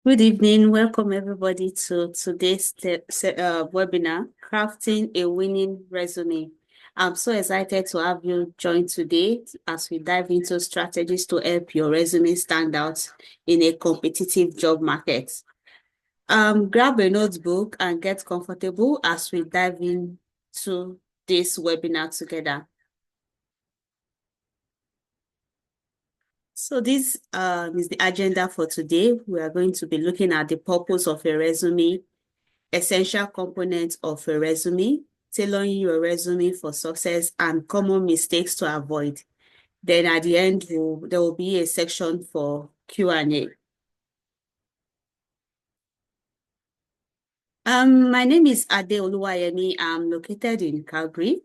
Good evening. Welcome everybody to today's webinar, Crafting a Winning Resume. I'm so excited to have you join today as we dive into strategies to help your resume stand out in a competitive job market. Grab a notebook and get comfortable as we dive into this webinar together. So this is the agenda for today. We are going to be looking at the purpose of a resume, essential components of a resume, tailoring your resume for success, and common mistakes to avoid. Then at the end, there will be a section for Q&A. My name is Ade Oluwayemi. I'm located in Calgary.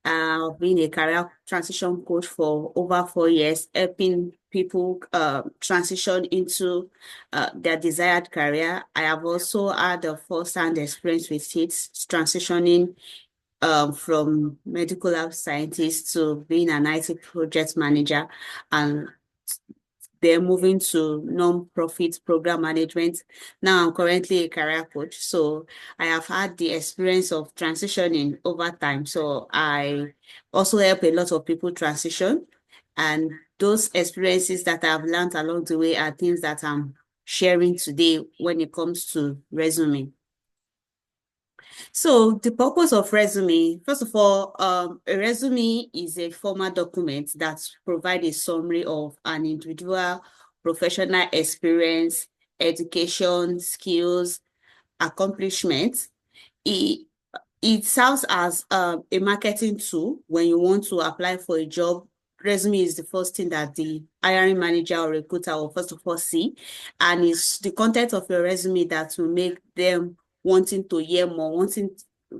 I've been a career transition coach for over 4 years, helping people transition into their desired career. I have also had a first-hand experience with it, transitioning from medical lab scientist to being an IT project manager and then moving to non-profit program management. Now I'm currently a career coach. So I have had the experience of transitioning over time. So I also help a lot of people transition. And those experiences that I've learned along the way are things that I'm sharing today when it comes to resume. So the purpose of resume, first of all, a resume is a formal document that provides a summary of an individual professional experience, education, skills, accomplishments. It, it serves as a marketing tool when you want to apply for a job. Resume is the first thing that the hiring manager or recruiter will first of all see, and it's the content of your resume that will make them wanting to hear more, wanting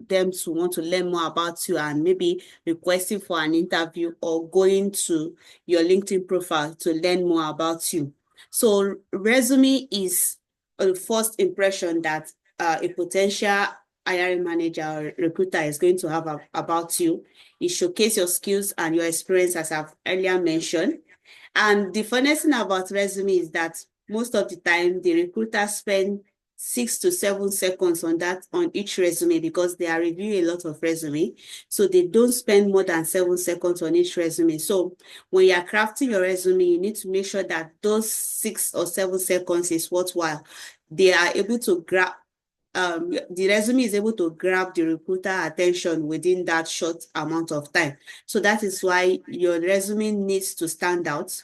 them to want to learn more about you, and maybe requesting for an interview or going to your LinkedIn profile to learn more about you. So resume is a first impression that a potential hiring manager or recruiter is going to have about you. It showcases your skills and your experience, as I've earlier mentioned. And the funniest thing about resume is that most of the time the recruiter spend 6 to 7 seconds on each resume because they are reviewing a lot of resume. So they don't spend more than 7 seconds on each resume. So when you are crafting your resume, you need to make sure that those 6 or 7 seconds is worthwhile. They are able to grab the resume is able to grab the recruiter attention within that short amount of time. So that is why your resume needs to stand out.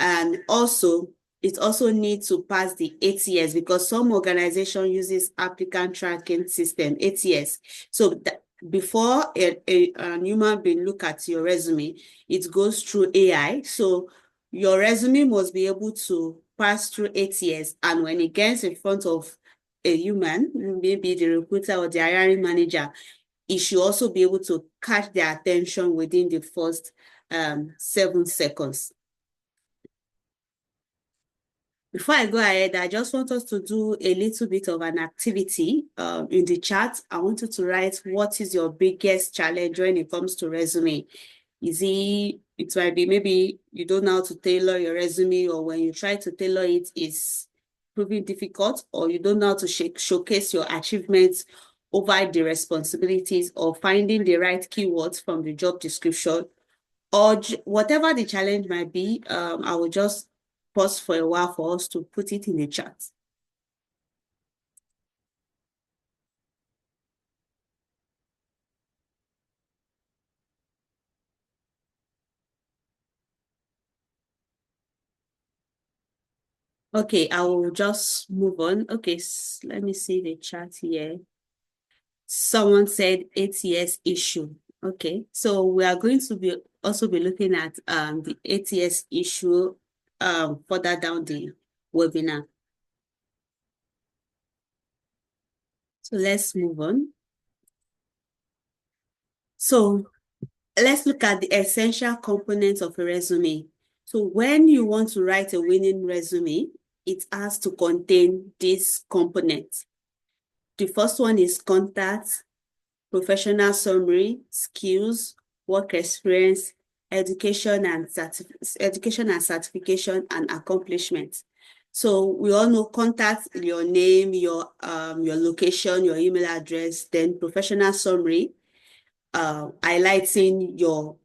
And also, it also needs to pass the ATS because some organization uses applicant tracking system, ATS. So before a human being look at your resume, it goes through AI. So your resume must be able to pass through ATS. And when it gets in front of a human, maybe the recruiter or the hiring manager, it should also be able to catch their attention within the first 7 seconds. Before I go ahead, I just want us to do a little bit of an activity in the chat. I want you to write, what is your biggest challenge when it comes to resume? It might be maybe you don't know how to tailor your resume, or when you try to tailor it, it's proving difficult, or you don't know how to showcase your achievements over the responsibilities, or finding the right keywords from the job description, or whatever the challenge might be. I will just pause for a while for us to put it in the chat. Okay, I will just move on. Okay, let me see the chat here. Someone said ATS issue. Okay, so we are going to be also be looking at the ATS issue further down the webinar. So let's move on. So let's look at the essential components of a resume. So when you want to write a winning resume, it has to contain these components. The first one is contact, professional summary, skills, work experience, education and certification and accomplishments. So we all know contact, your name, your location, your email address, then professional summary, highlighting your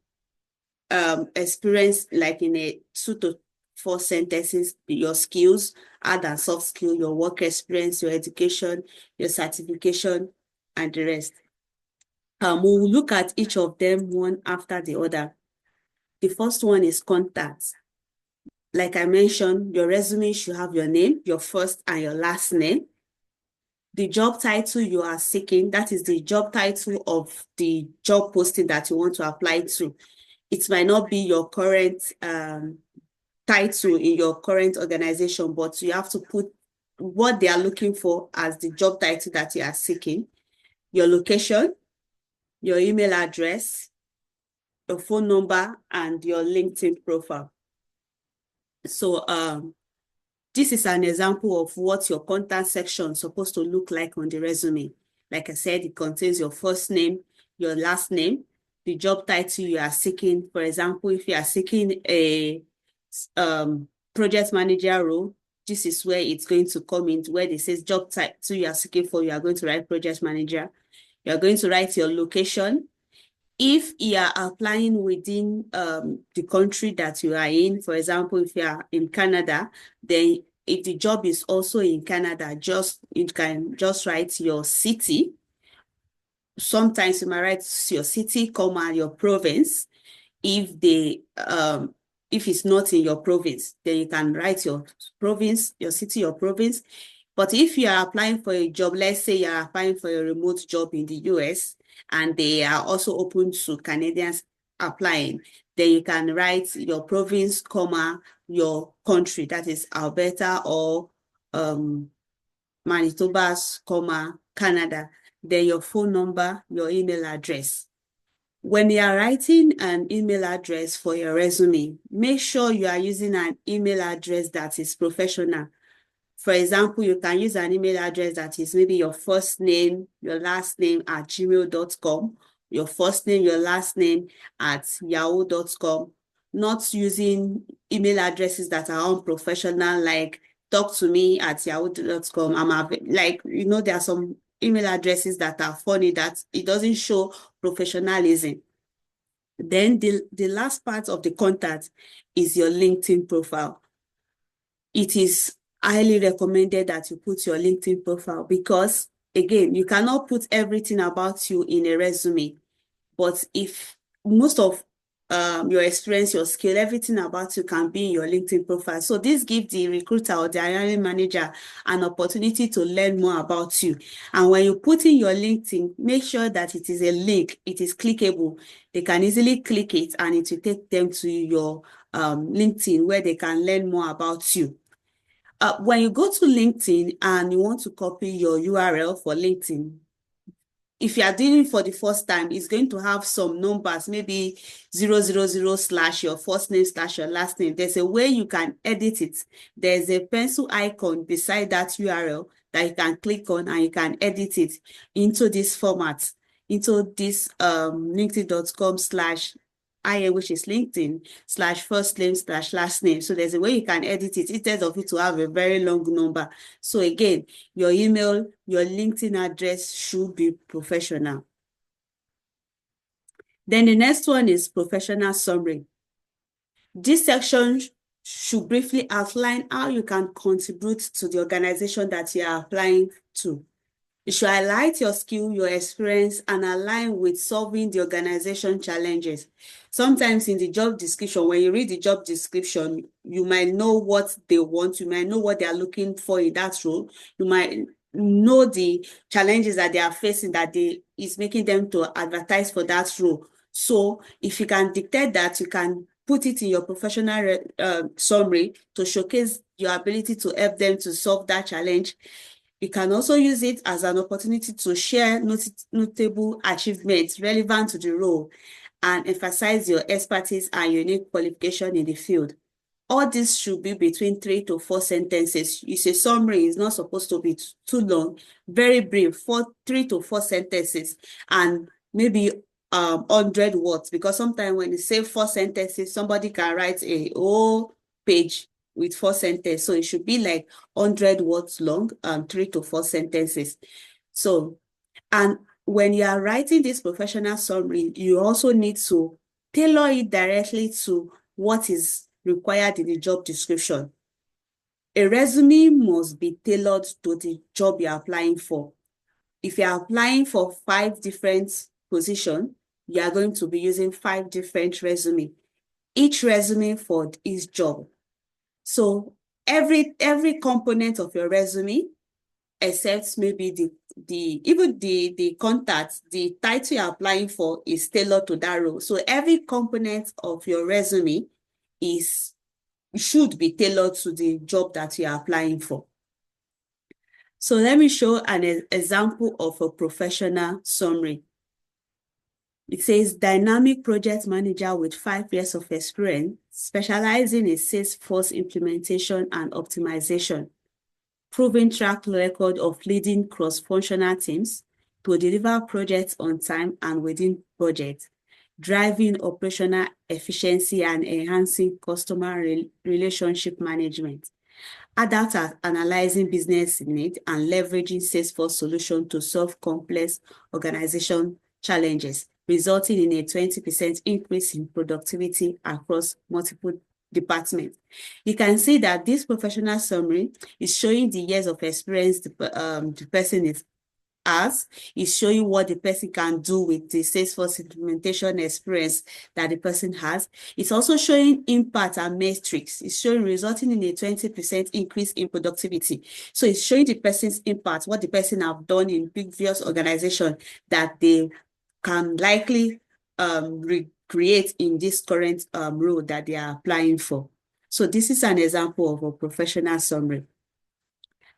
experience like in a 2 to 4 sentences, your skills, hard and soft skill, your work experience, your education, your certification, and the rest. We will look at each of them one after the other. The first one is contact. Like I mentioned, your resume should have your name, your first and your last name. The job title you are seeking, that is the job title of the job posting that you want to apply to. It might not be your current title in your current organization, but you have to put what they are looking for as the job title that you are seeking. Your location, your email address, your phone number, and your LinkedIn profile. So this is an example of what your contact section is supposed to look like on the resume. Like I said, it contains your first name, your last name, the job title you are seeking. For example, if you are seeking a project manager role, this is where it's going to come in, where it says job title you are seeking for, you are going to write project manager. You are going to write your location. If you are applying within the country that you are in, for example, if you are in Canada, then if the job is also in Canada, you can just write your city. Sometimes you might write your city, comma, your province. If it's not in your province, then you can write your province, your city, your province. But if you are applying for a job, let's say you are applying for a remote job in the US, and they are also open to Canadians applying, then you can write your province, comma, your country, that is Alberta or Manitoba, comma, Canada, then your phone number, your email address. When you are writing an email address for your resume, make sure you are using an email address that is professional. For example, you can use an email address that is maybe your first name, your last name at gmail.com, your first name, your last name at yahoo.com, not using email addresses that are unprofessional, like talk to me at yahoo.com. There are some email addresses that are funny, that it doesn't show professionalism. Then the last part of the contact is your LinkedIn profile. It is highly recommended that you put your LinkedIn profile because, again, you cannot put everything about you in a resume. But if most of your experience, your skill, everything about you can be in your LinkedIn profile. So this gives the recruiter or the hiring manager an opportunity to learn more about you. And when you put in your LinkedIn, make sure that it is a link, it is clickable. They can easily click it and it will take them to your LinkedIn where they can learn more about you. When you go to LinkedIn and you want to copy your URL for LinkedIn, if you are doing it for the first time, it's going to have some numbers, maybe 000 slash your first name slash your last name. There's a way you can edit it. There's a pencil icon beside that URL that you can click on and you can edit it into this format, into this linkedin.com slash IM, which is LinkedIn slash first name slash last name. So there's a way you can edit it instead of it to have a very long number. So again, your email, your LinkedIn address should be professional. Then the next one is professional summary. This section should briefly outline how you can contribute to the organization that you are applying to. You should highlight your skill, your experience, and align with solving the organization challenges. Sometimes in the job description, when you read the job description, you might know what they want, you might know what they are looking for in that role. You might know the challenges that they are facing that is making them to advertise for that role. So if you can dictate that, you can put it in your professional summary to showcase your ability to help them to solve that challenge. You can also use it as an opportunity to share notable achievements relevant to the role and emphasize your expertise and unique qualification in the field. All this should be between 3 to 4 sentences. It's a summary, it's not supposed to be too long, very brief, 3 to 4 sentences, and maybe 100 words, because sometimes when you say 4 sentences, somebody can write a whole page with 4 sentences. So it should be like 100 words long, 3 to 4 sentences. So, and when you are writing this professional summary, you also need to tailor it directly to what is required in the job description. A resume must be tailored to the job you're applying for. If you're applying for 5 different positions, you are going to be using 5 different resumes, each resume for each job. So every component of your resume, except maybe even the contact, the title you're applying for is tailored to that role. So every component of your resume should be tailored to the job that you are applying for. So let me show an example of a professional summary. It says dynamic project manager with 5 years of experience, specializing in Salesforce implementation and optimization, proven track record of leading cross-functional teams to deliver projects on time and within budget, driving operational efficiency and enhancing customer relationship management. Adept at analyzing business needs and leveraging Salesforce solutions to solve complex organization challenges, resulting in a 20% increase in productivity across multiple departments. You can see that this professional summary is showing the years of experience the person has. Is showing what the person can do with the Salesforce implementation experience that the person has. It's also showing impact and metrics. It's showing resulting in a 20% increase in productivity. So it's showing the person's impact, what the person have done in previous organization that they can likely recreate in this current role that they are applying for. So this is an example of a professional summary.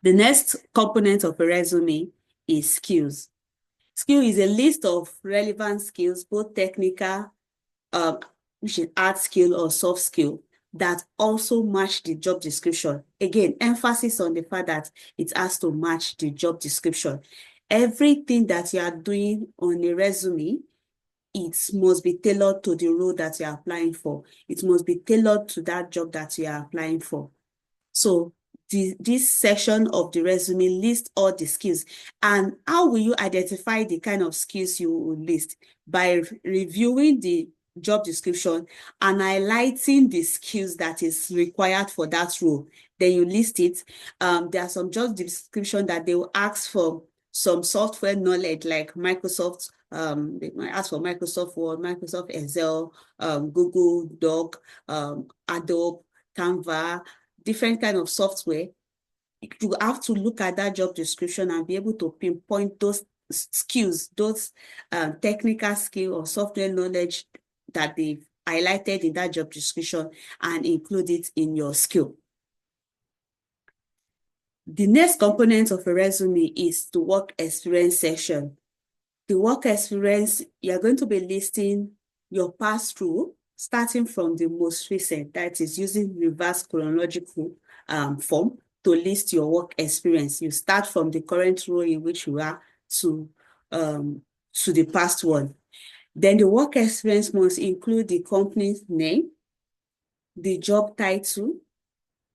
The next component of a resume is skills. Skill is a list of relevant skills, both technical, which is hard skill or soft skill, that also match the job description. Again, emphasis on the fact that it has to match the job description. Everything that you are doing on a resume, it must be tailored to the role that you are applying for. It must be tailored to that job that you are applying for. So this section of the resume lists all the skills. And how will you identify the kind of skills you will list? By reviewing the job description and highlighting the skills that is required for that role. Then you list it. There are some job description that they will ask for some software knowledge like Microsoft. They might ask for Microsoft Word, Microsoft Excel, Google Doc, Adobe, Canva, different kind of software. You have to look at that job description and be able to pinpoint those skills, those technical skill or software knowledge that they've highlighted in that job description and include it in your skill. The next component of a resume is the work experience section. The work experience, you're going to be listing your past role, starting from the most recent, that is using reverse chronological form to list your work experience. You start from the current role in which you are to the past one. Then the work experience must include the company's name, the job title,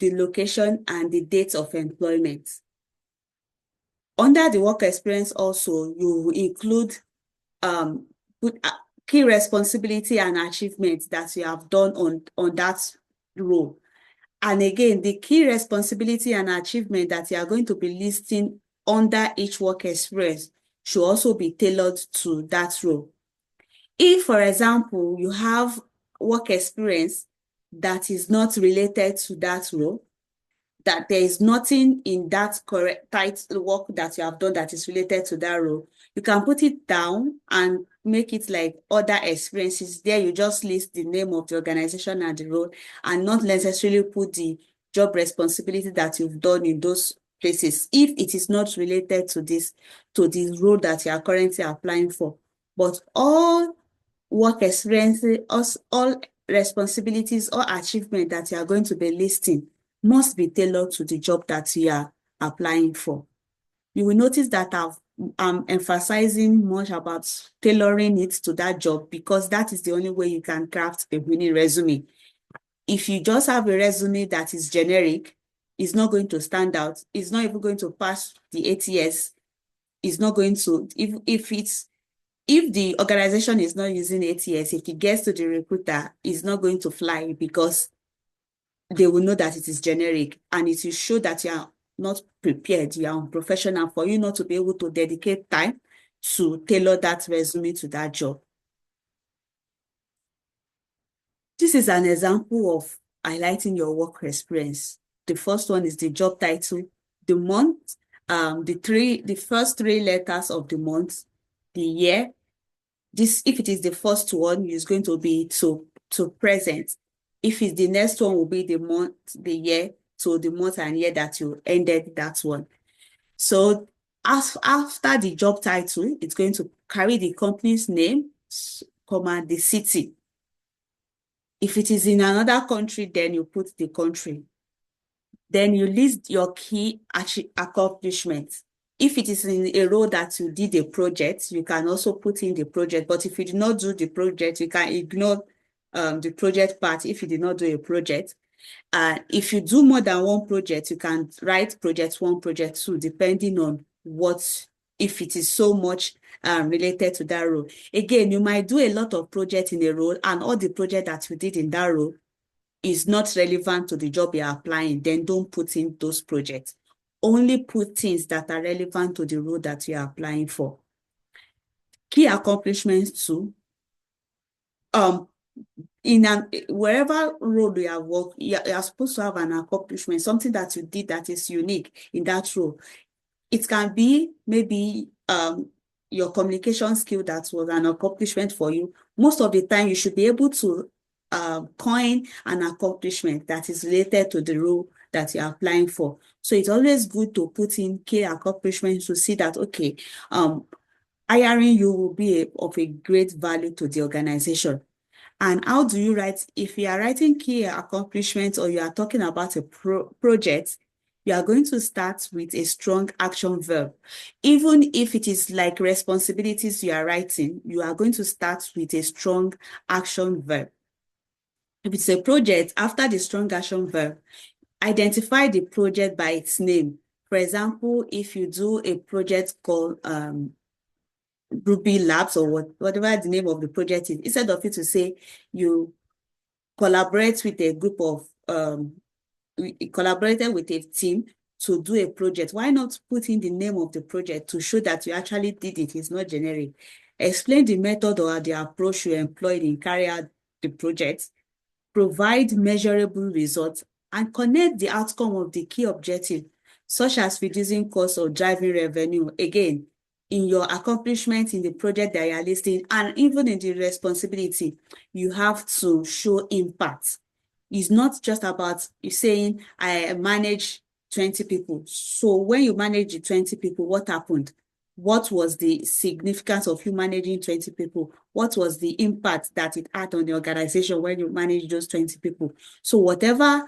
the location, and the date of employment. Under the work experience also, you will include key responsibility and achievements that you have done on that role. And again, the key responsibility and achievement that you are going to be listing under each work experience should also be tailored to that role. If, for example, you have work experience that is not related to that role, that there is nothing in that correct title work that you have done that is related to that role, you can put it down and make it like other experiences. There you just list the name of the organization and the role and not necessarily put the job responsibility that you've done in those places if it is not related to this role that you are currently applying for. But all work experiences, all responsibilities or achievement that you are going to be listing must be tailored to the job that you are applying for. You will notice that I'm emphasizing much about tailoring it to that job because that is the only way you can craft a winning resume. If you just have a resume that is generic, it's not going to stand out. It's not even going to pass the ATS. It's not going to, if the organization is not using ATS, if it gets to the recruiter, it's not going to fly because they will know that it is generic, and it will show that you are not prepared, you are unprofessional, for you not to be able to dedicate time to tailor that resume to that job. This is an example of highlighting your work experience. The first one is the job title, the month, the first 3 letters of the month, the year. This, if it is the first one, is going to be to present. If it's the next one, will be the month, the year, to the month and year that you ended that one. So after the job title, it's going to carry the company's name, comma, the city. If it is in another country, then you put the country. Then you list your key accomplishments. If it is in a role that you did a project, you can also put in the project. But if you did not do the project, you can ignore the project part if you did not do a project. If you do more than one project, you can write project 1, project 2, depending on if it is so much related to that role. Again, you might do a lot of projects in a role, and all the project that you did in that role is not relevant to the job you're applying. Then don't put in those projects. Only put things that are relevant to the role that you're applying for. Key accomplishments too. Wherever role you have worked, you're supposed to have an accomplishment, something that you did that is unique in that role. It can be maybe your communication skill that was an accomplishment for you. Most of the time, you should be able to coin an accomplishment that is related to the role that you're applying for. So it's always good to put in key accomplishments to see that, okay, hiring you will be of a great value to the organization. And how do you write? If you are writing key accomplishments or you are talking about a project, you are going to start with a strong action verb. Even if it is like responsibilities you are writing, you are going to start with a strong action verb. If it's a project, after the strong action verb, identify the project by its name. For example, if you do a project called Ruby Labs or whatever the name of the project is, instead of it to say you collaborate with a group of, collaborated with a team to do a project, why not put in the name of the project to show that you actually did it? It's not generic. Explain the method or the approach you employed in carrying out the project. Provide measurable results and connect the outcome of the key objective, such as reducing costs or driving revenue. Again, in your accomplishment in the project that you are listing, and even in the responsibility, you have to show impact. It's not just about you saying, I manage 20 people. So when you manage the 20 people, what happened? What was the significance of you managing 20 people? What was the impact that it had on the organization when you manage those 20 people? So whatever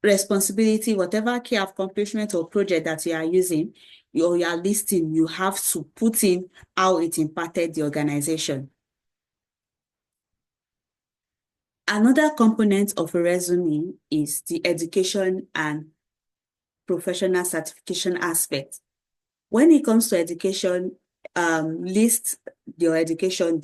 responsibility, whatever key accomplishment or project that you are using, or you are listing, you have to put in how it impacted the organization. Another component of a resume is the education and professional certification aspect. When it comes to education, list your education,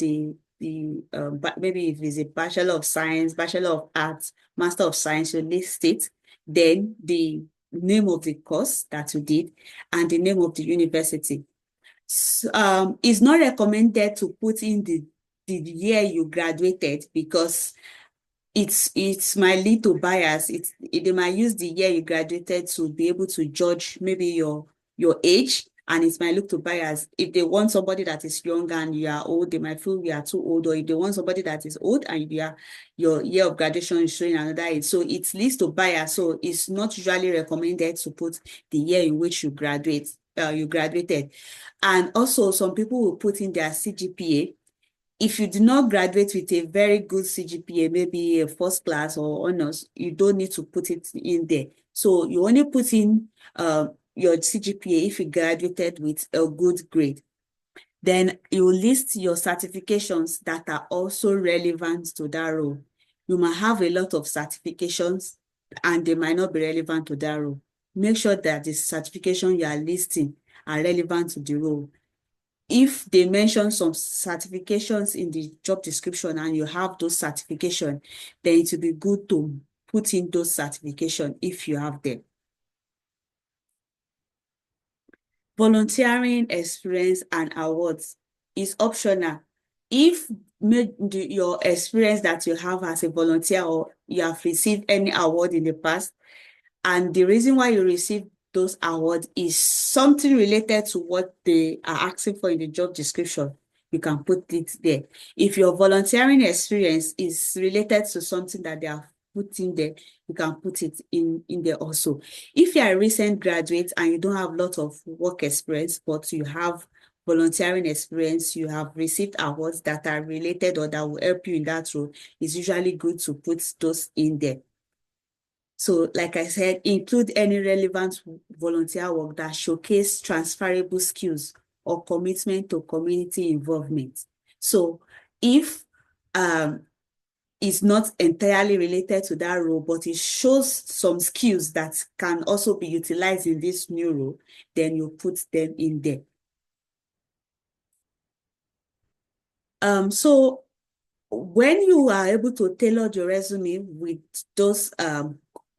maybe if it's a Bachelor of Science, Bachelor of Arts, Master of Science, you list it, then the name of the course that you did and the name of the university. So, it's not recommended to put in the year you graduated because it might lead to bias. They might use the year you graduated to be able to judge maybe your age, and it might look to bias. If they want somebody that is young and you are old, they might feel you are too old, or if they want somebody that is old and your year of graduation is showing another age. So it leads to bias. So it's not usually recommended to put the year in which you graduated. And also some people will put in their CGPA. If you do not graduate with a very good CGPA, maybe a first class or honors, you don't need to put it in there. So you only put in your CGPA if you graduated with a good grade. Then you list your certifications that are also relevant to that role. You might have a lot of certifications and they might not be relevant to that role. Make sure that the certification you are listing are relevant to the role. If they mention some certifications in the job description and you have those certifications, then it will be good to put in those certifications if you have them. Volunteering experience and awards is optional. If your experience that you have as a volunteer or you have received any award in the past, and the reason why you received those awards is something related to what they are asking for in the job description, you can put it there. If your volunteering experience is related to something that they have put in there, you can put it in there also. If you are a recent graduate and you don't have a lot of work experience, but you have volunteering experience, you have received awards that are related or that will help you in that role, it's usually good to put those in there. So, like I said, include any relevant volunteer work that showcase transferable skills or commitment to community involvement. So, if it's not entirely related to that role, but it shows some skills that can also be utilized in this new role, then you put them in there. So when you are able to tailor your resume with those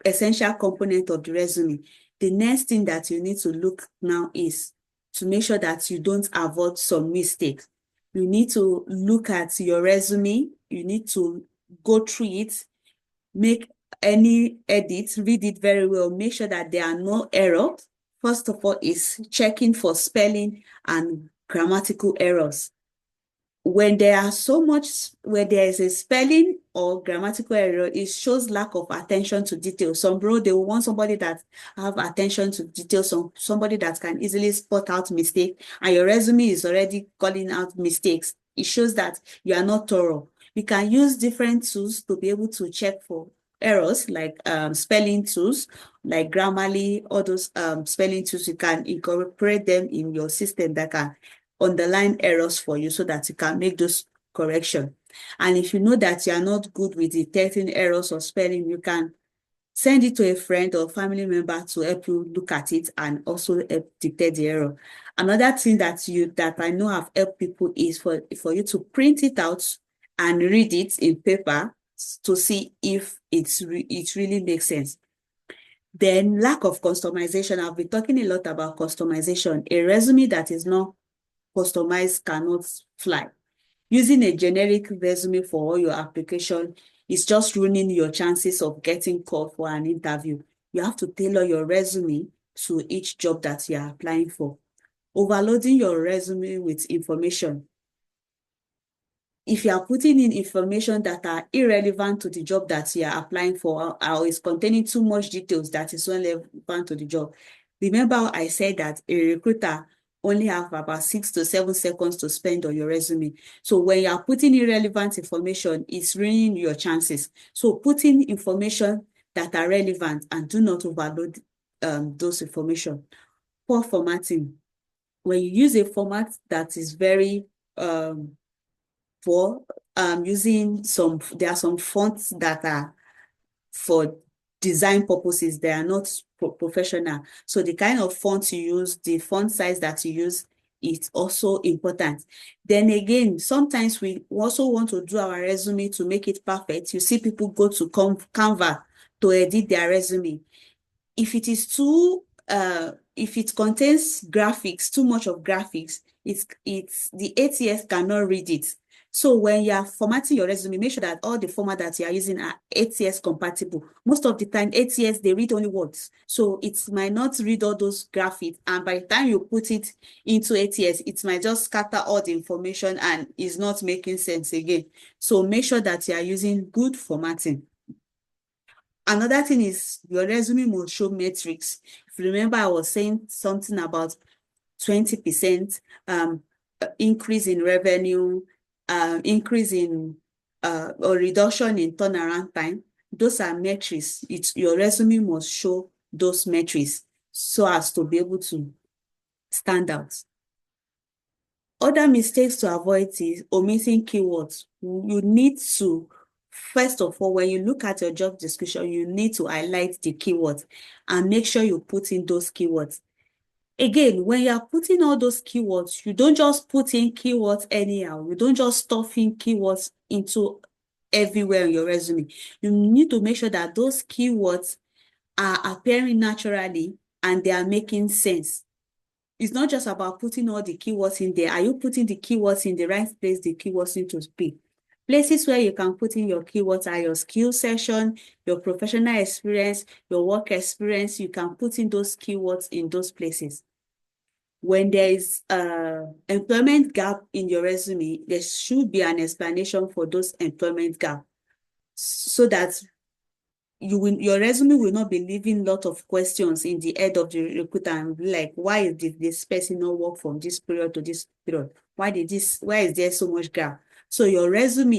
essential components of the resume, the next thing that you need to look now is to make sure that you don't avoid some mistakes. You need to look at your resume, you need to go through it, make any edits, read it very well, make sure that there are no errors. First of all is checking for spelling and grammatical errors. When there are where there is a spelling or grammatical error, it shows lack of attention to detail. Some role, they will want somebody that have attention to detail, somebody that can easily spot out mistake, and your resume is already calling out mistakes. It shows that you are not thorough. You can use different tools to be able to check for errors, like spelling tools, like Grammarly, all those spelling tools. You can incorporate them in your system that can underline errors for you so that you can make those corrections. And if you know that you are not good with detecting errors or spelling, you can send it to a friend or family member to help you look at it and also help detect the error. Another thing that I know have helped people is for you to print it out and read it in paper to see if it really makes sense. Then lack of customization. I've been talking a lot about customization. A resume that is not customized cannot fly. Using a generic resume for all your application is just ruining your chances of getting called for an interview. You have to tailor your resume to each job that you are applying for. Overloading your resume with information. If you are putting in information that are irrelevant to the job that you are applying for or is containing too much details that is relevant to the job, remember I said that a recruiter only have about 6 to 7 seconds to spend on your resume. So when you are putting irrelevant information, it's ruining your chances. So put in information that are relevant and do not overload those information. Poor formatting. When you use a format that is very for using there are some fonts that are for design purposes, they are not professional. So the kind of font you use, the font size that you use, is also important. Then again, sometimes we also want to do our resume to make it perfect. You see people go to Canva to edit their resume. If it is too if it contains graphics, too much of graphics, the ATS cannot read it. So when you are formatting your resume, make sure that all the format that you are using are ATS compatible. Most of the time, ATS, they read only words. So it might not read all those graphics. And by the time you put it into ATS, it might just scatter all the information and is not making sense again. So make sure that you are using good formatting. Another thing is your resume must show metrics. If you remember, I was saying something about 20% increase in revenue, increase in or reduction in turnaround time. Those are metrics. Your resume must show those metrics so as to be able to stand out. Other mistakes to avoid is omitting keywords. You need to First of all, when you look at your job description, you need to highlight the keywords and make sure you put in those keywords. Again, when you are putting all those keywords, you don't just put in keywords anyhow. You don't just stuff in keywords into everywhere in your resume. You need to make sure that those keywords are appearing naturally and they are making sense. It's not just about putting all the keywords in there. Are you putting the keywords in the right place, the keywords need to speak? Places where you can put in your keywords are your skill section, your professional experience, your work experience. You can put in those keywords in those places. When there is employment gap in your resume, there should be an explanation for those employment gap so that your resume will not be leaving a lot of questions in the head of the recruiter and be like, why did this person not work from this period to this period? Why is there so much gap? So your resume,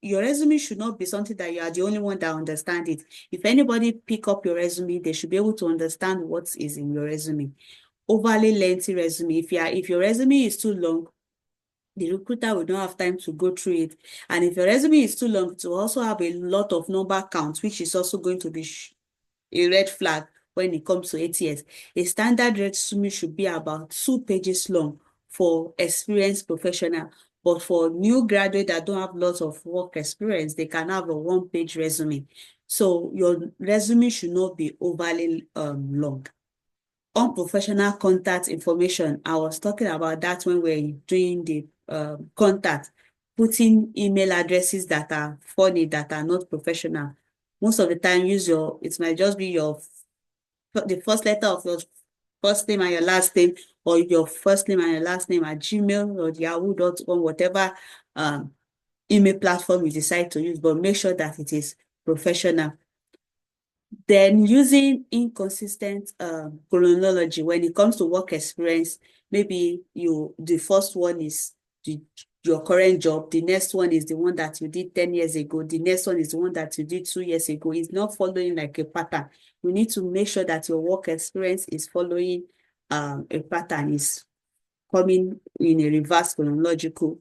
your resume should not be something that you are the only one that understand it. If anybody pick up your resume, they should be able to understand what is in your resume. Overly lengthy resume. If your resume is too long, the recruiter will not have time to go through it. And if your resume is too long, it will also have a lot of number counts, which is also going to be a red flag when it comes to ATS. A standard resume should be about 2 pages long for experienced professional. But for new graduates that don't have lots of work experience, they can have a 1-page resume. So your resume should not be overly long. Unprofessional contact information. I was talking about that when we were doing the contact, putting email addresses that are funny, that are not professional. Most of the time, it might just be the first letter of your first name and your last name, or your first name and your last name at Gmail or yahoo.com, whatever email platform you decide to use, but make sure that it is professional. Then using inconsistent chronology when it comes to work experience, maybe the first one is your current job, the next one is the one that you did 10 years ago, the next one is the one that you did 2 years ago. It's not following like a pattern. You need to make sure that your work experience is following a pattern, is coming in a reverse chronological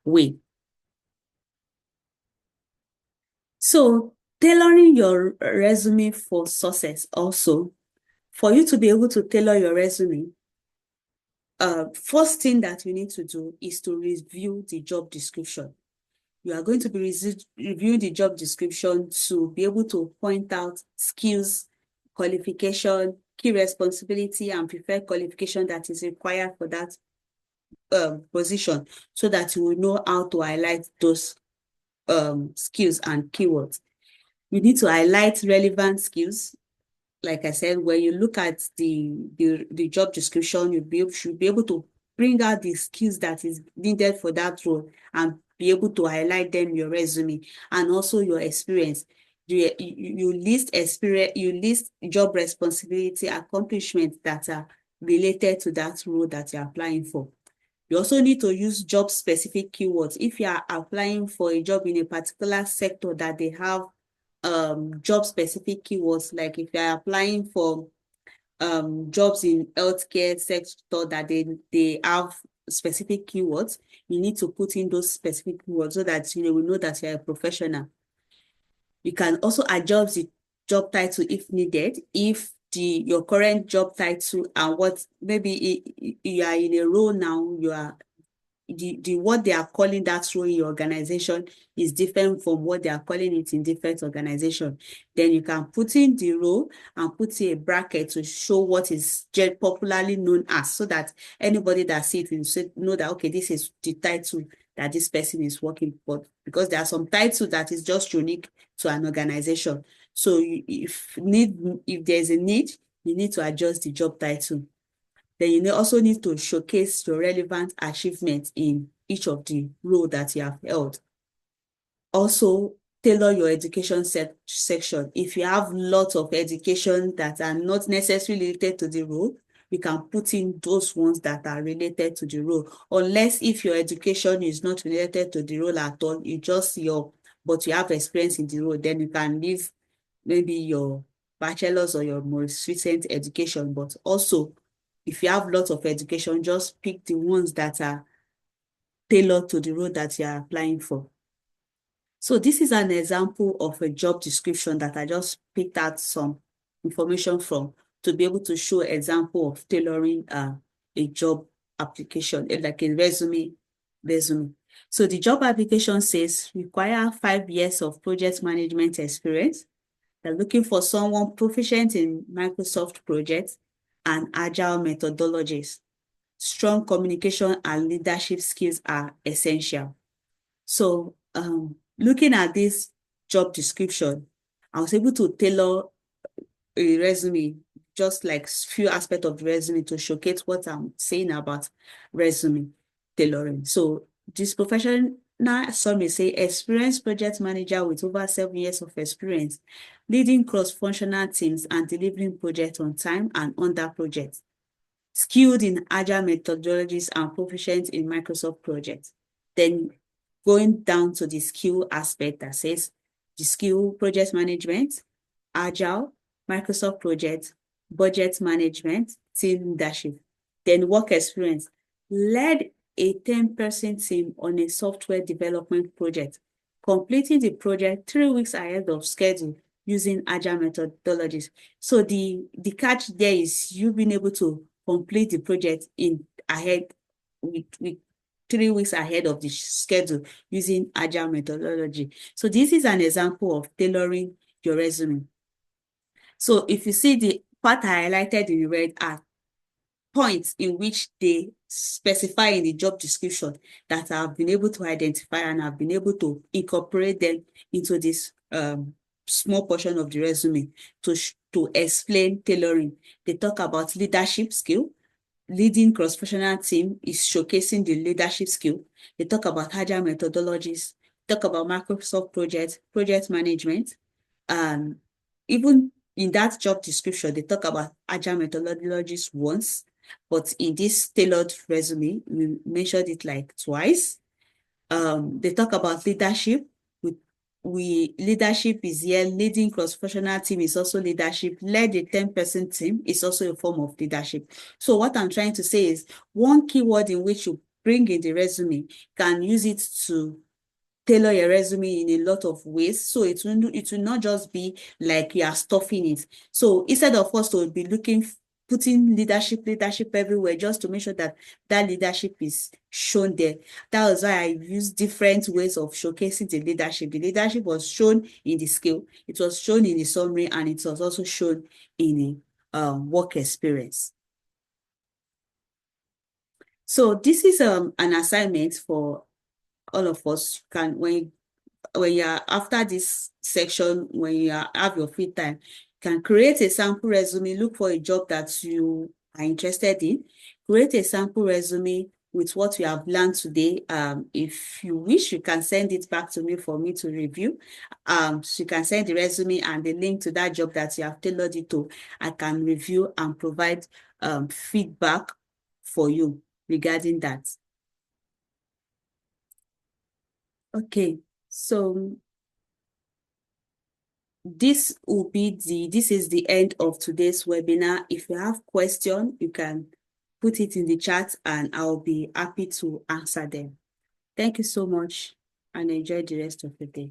way. So tailoring your resume for success also. For you to be able to tailor your resume, first thing that you need to do is to review the job description. You are going to be reviewing the job description to be able to point out skills, qualification, key responsibility, and preferred qualification that is required for that position, so that you will know how to highlight those skills and keywords. You need to highlight relevant skills. Like I said, when you look at the job description, you should be able to bring out the skills that is needed for that role and be able to highlight them in your resume, and also your experience. You list experience, you list job responsibility, accomplishments that are related to that role that you're applying for. You also need to use job-specific keywords. If you are applying for a job in a particular sector that they have job-specific keywords, like if you are applying for jobs in healthcare sector that they have specific keywords, you need to put in those specific keywords so that we know that you're a professional. You can also adjust the job title if needed. If your current job title and what maybe you are in a role now, you are what they are calling that role in your organization is different from what they are calling it in different organization. Then you can put in the role and put in a bracket to show what is popularly known as, so that anybody that sees it will know that, okay, this is the title that this person is working for, because there are some titles that is just unique to an organization. So if there's a need, you need to adjust the job title. Then you also need to showcase your relevant achievements in each of the roles that you have held. Also, tailor your education section. If you have lots of education that are not necessarily related to the role, you can put in those ones that are related to the role. Unless if your education is not related to the role at all, but you have experience in the role, then you can leave maybe your bachelor's or your most recent education. But also, if you have lots of education, just pick the ones that are tailored to the role that you are applying for. So this is an example of a job description that I just picked out some information from to be able to show example of tailoring a job application, like a resume. So the job application says require 5 years of project management experience. They're looking for someone proficient in Microsoft projects and agile methodologies. Strong communication and leadership skills are essential. So looking at this job description, I was able to tailor a resume, just like few aspects of the resume to showcase what I'm saying about resume tailoring. So this professional summary say experienced project manager with over 7 years of experience, leading cross-functional teams and delivering projects on time and under projects. Skilled in agile methodologies and proficient in Microsoft projects. Then going down to the skill aspect that says the skill project management, agile, Microsoft project, budget management, team leadership. Then work experience, led a 10-person team on a software development project, completing the project 3 weeks ahead of schedule using agile methodologies. So the catch there is you being able to complete the project in ahead with 3 weeks ahead of the schedule using agile methodology. So this is an example of tailoring your resume. So if you see the part I highlighted in red are points in which they specify in the job description that I've been able to identify and I've been able to incorporate them into this small portion of the resume to explain tailoring. They talk about leadership skill. Leading cross-functional team is showcasing the leadership skill. They talk about agile methodologies, talk about Microsoft projects, project management. Even in that job description, they talk about agile methodologies once, but in this tailored resume, we mentioned it like twice. They talk about leadership. Leadership is here. Leading cross-functional team is also leadership. Led a 10-person team is also a form of leadership. So what I'm trying to say is one keyword in which you bring in the resume can use it to tailor your resume in a lot of ways. So it will not just be like you are stuffing it. So instead of us to be putting leadership everywhere just to make sure that that leadership is shown there. That was why I used different ways of showcasing the leadership. The leadership was shown in the skill, it was shown in the summary, and it was also shown in the work experience. So this is an assignment for all of us. When you are after this section, when you have your free time, can create a sample resume, look for a job that you are interested in, create a sample resume with what we have learned today. If you wish, you can send it back to me for me to review. So you can send the resume and the link to that job that you have tailored it to. I can review and provide feedback for you regarding that. Okay, so this is the end of today's webinar. If you have questions, you can put it in the chat and I'll be happy to answer them. Thank you so much and enjoy the rest of the day.